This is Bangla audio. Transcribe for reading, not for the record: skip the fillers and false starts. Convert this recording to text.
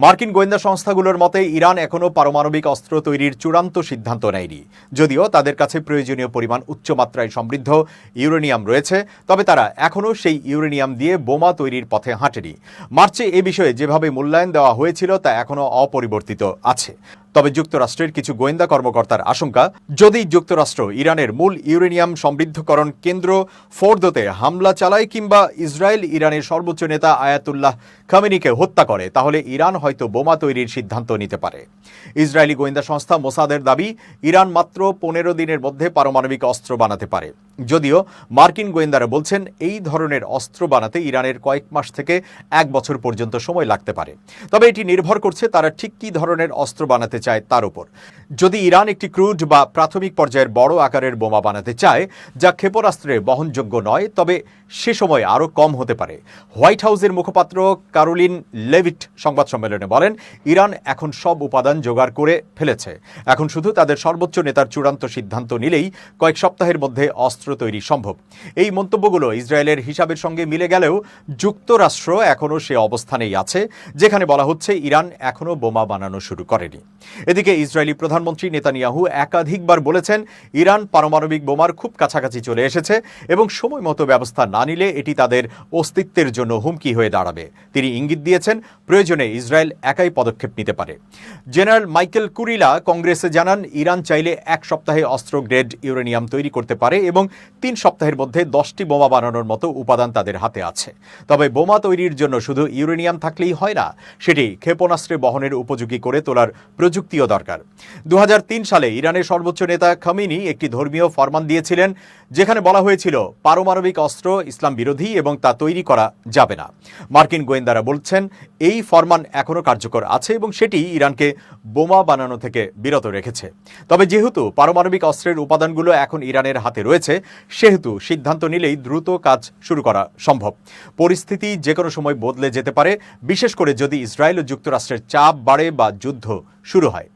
মার্কিন গোয়েন্দা সংস্থাগুলোর মতে ইরান এখনও পারমাণবিক অস্ত্র তৈরির চূড়ান্ত সিদ্ধান্ত নেয়নি। যদিও তাদের কাছে প্রয়োজনীয় পরিমাণ উচ্চমাত্রায় সমৃদ্ধ ইউরেনিয়াম রয়েছে, তবে তারা এখনও সেই ইউরেনিয়াম দিয়ে বোমা তৈরির পথে হাঁটেনি। মার্চে এ বিষয়ে যেভাবে মূল্যায়ন দেওয়া হয়েছিল তা এখনও অপরিবর্তিত আছে। তবে যুক্তরাষ্ট্রের কিছু গোয়েন্দা কর্মকর্তার আশঙ্কা, যদি যুক্তরাষ্ট্র ইরানের মূল ইউরেনিয়াম সমৃদ্ধকরণ কেন্দ্র ফোর্দোতে হামলা চালায় কিংবা ইসরায়েল ইরানের সর্বোচ্চ নেতা আয়াতুল্লাহ খামেনিকে হত্যা করে, তাহলে ইরান হয়তো বোমা তৈরির সিদ্ধান্ত নিতে পারে। ইসরায়েলি গোয়েন্দা সংস্থা মোসাদের দাবি, ইরান মাত্র 15 দিনের মধ্যে পারমাণবিক অস্ত্র বানাতে পারে। যদিও মার্কিন গোয়েন্দারা বলছেন এই ধরনের অস্ত্র বানাতে ইরানের কয়েক মাস থেকে 1 বছর পর্যন্ত সময় লাগতে পারে। তবে এটি নির্ভর করছে তারা ঠিক কী ধরনের অস্ত্র বানাতে চায় তার উপর। যদি ইরান একটি ক্রুড বা প্রাথমিক পর্যায়ের বড় আকারের বোমা বানাতে চায় যা ক্ষেপণাস্ত্রে বহনযোগ্য নয়, তবে সে সময় আরও কম হতে পারে। হোয়াইট হাউসের মুখপাত্র কারোলিন লেভিট সংবাদ সম্মেলনে বলেন, ইরান এখন সব উপাদান জোগাড় করে ফেলেছে, এখন শুধু তাদের সর্বোচ্চ নেতার চূড়ান্ত সিদ্ধান্ত নিলেই কয়েক সপ্তাহের মধ্যে অস্ত্র তৈরি সম্ভব। এই মন্তব্যগুলো ইসরায়েলের হিসাবের সঙ্গে মিলে গেলেও যুক্তরাষ্ট্র এখনও সে অবস্থানেই আছে যেখানে বলা হচ্ছে ইরান এখনও বোমা বানানো শুরু করেনি। এদিকে ইসরায়েলি প্রধানমন্ত্রী নেতানিয়াহু একাধিকবার বলেছেন, ইরান পারমাণবিক বোমার খুব কাছাকাছি চলে এসেছে এবং সময় মতো ব্যবস্থা না নিলে এটি তাদের অস্তিত্বের জন্য হুমকি হয়ে দাঁড়াবে। তিনি ইঙ্গিত দিয়েছেন, প্রয়োজনে ইসরায়েল একাই পদক্ষেপ নিতে পারে। জেনারেল মাইকেল কুরিলা কংগ্রেসে জানান, ইরান চাইলে 1 সপ্তাহে অস্ত্র গ্রেড ইউরেনিয়াম তৈরি করতে পারে এবং 3 সপ্তাহের মধ্যে 10টি বোমা বানানোর মতো উপাদান তাদের হাতে আছে। তবে বোমা তৈরির জন্য শুধু ইউরেনিয়াম থাকলেই হয় না, সেটি ক্ষেপণাস্ত্রে বহনের উপযোগী করে তোলার প্রযুক্তিও দরকার। 2003 সালে ইরানের সর্বোচ্চ নেতা খামেনি একটি ধর্মীয় ফরমান দিয়েছিলেন, যেখানে বলা হয়েছিল পারমাণবিক অস্ত্র ইসলাম বিরোধী এবং তা তৈরি করা যাবে না। মার্কিন গোয়েন্দারা বলছেন, এই ফরমান এখনও কার্যকর আছে এবং সেটি ইরানকে বোমা বানানো থেকে বিরত রেখেছে। তবে যেহেতু পারমাণবিক অস্ত্রের উপাদানগুলো এখন ইরানের হাতে রয়েছে, সেহেতু সিদ্ধান্ত নিলেই দ্রুত কাজ শুরু করা সম্ভব। পরিস্থিতি যে কোনো সময় বদলে যেতে পারে, বিশেষ করে যদি ইসরায়েল ও যুক্তরাষ্ট্রের চাপ বাড়ে বা যুদ্ধ শুরু হয়।